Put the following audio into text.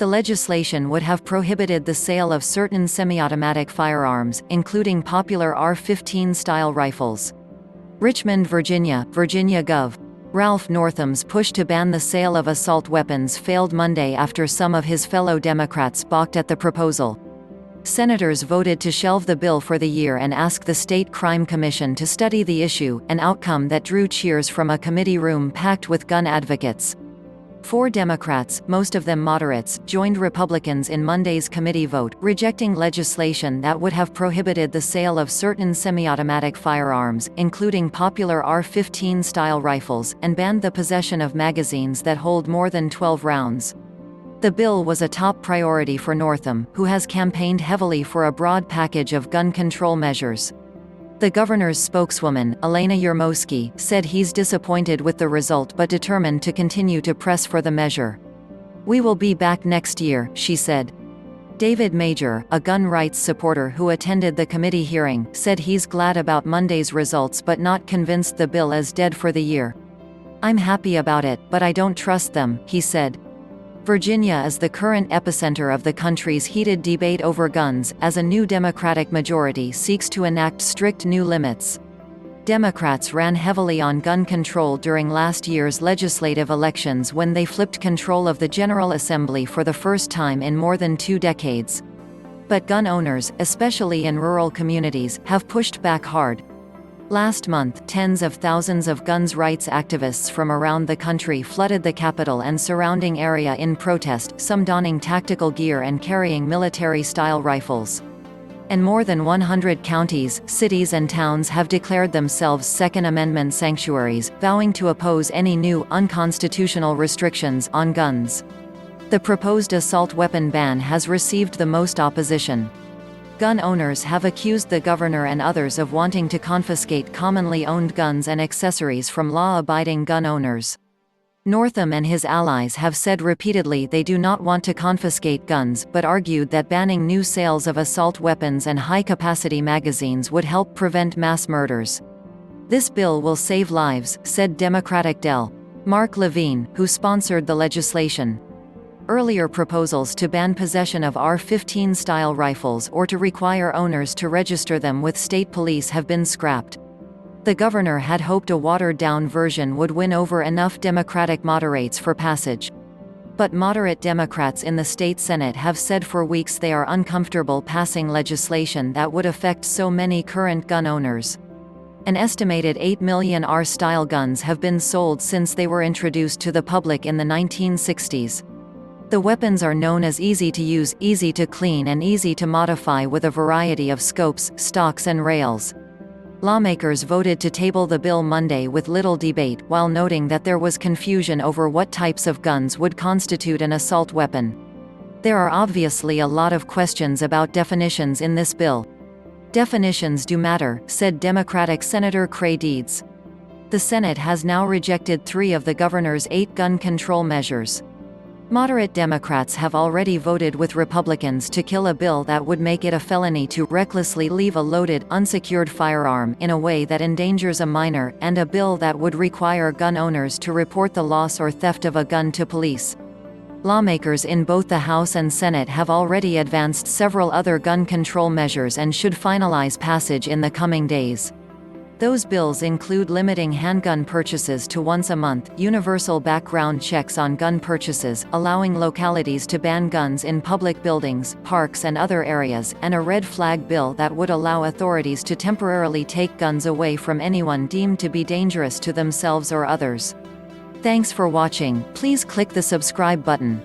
The legislation would have prohibited the sale of certain semi-automatic firearms, including popular AR-15-style rifles. Richmond, Virginia, Virginia Gov. Ralph Northam's push to ban the sale of assault weapons failed Monday after some of his fellow Democrats balked at the proposal. Senators voted to shelve the bill for the year and ask the State Crime Commission to study the issue, an outcome that drew cheers from a committee room packed with gun advocates. 4 Democrats, most of them moderates, joined Republicans in Monday's committee vote, rejecting legislation that would have prohibited the sale of certain semi-automatic firearms, including popular AR-15-style rifles, and banned the possession of magazines that hold more than 12 rounds. The bill was a top priority for Northam, who has campaigned heavily for a broad package of gun control measures. The governor's spokeswoman, Elena Yermosky, said he's disappointed with the result but determined to continue to press for the measure. "We will be back next year," she said. David Major, a gun rights supporter who attended the committee hearing, said he's glad about Monday's results but not convinced the bill is dead for the year. "I'm happy about it, but I don't trust them," he said. Virginia is the current epicenter of the country's heated debate over guns, as a new Democratic majority seeks to enact strict new limits. Democrats ran heavily on gun control during last year's legislative elections when they flipped control of the General Assembly for the first time in more than 2 decades. But gun owners, especially in rural communities, have pushed back hard. Last month, tens of thousands of guns rights activists from around the country flooded the Capitol and surrounding area in protest, some donning tactical gear and carrying military-style rifles. And more than 100 counties, cities and towns have declared themselves Second Amendment sanctuaries, vowing to oppose any new, unconstitutional restrictions on guns. The proposed assault weapon ban has received the most opposition. Gun owners have accused the governor and others of wanting to confiscate commonly owned guns and accessories from law-abiding gun owners. Northam and his allies have said repeatedly they do not want to confiscate guns, but argued that banning new sales of assault weapons and high-capacity magazines would help prevent mass murders. "This bill will save lives," said Democratic Del. Mark Levine, who sponsored the legislation. Earlier proposals to ban possession of AR-15-style rifles or to require owners to register them with state police have been scrapped. The governor had hoped a watered-down version would win over enough Democratic moderates for passage. But moderate Democrats in the state Senate have said for weeks they are uncomfortable passing legislation that would affect so many current gun owners. An estimated 8 million AR-style guns have been sold since they were introduced to the public in the 1960s. The weapons are known as easy to use, easy to clean and easy to modify with a variety of scopes, stocks and rails. Lawmakers voted to table the bill Monday with little debate, while noting that there was confusion over what types of guns would constitute an assault weapon. There are obviously a lot of questions about definitions in this bill. "Definitions do matter," said Democratic Senator Cray Deeds. The Senate has now rejected 3 of the governor's 8 gun control measures. Moderate Democrats have already voted with Republicans to kill a bill that would make it a felony to recklessly leave a loaded, unsecured firearm in a way that endangers a minor, and a bill that would require gun owners to report the loss or theft of a gun to police. Lawmakers in both the House and Senate have already advanced several other gun control measures and should finalize passage in the coming days. Those bills include limiting handgun purchases to once a month, universal background checks on gun purchases, allowing localities to ban guns in public buildings, parks and other areas, and a red flag bill that would allow authorities to temporarily take guns away from anyone deemed to be dangerous to themselves or others. Thanks for watching. Please click the subscribe button.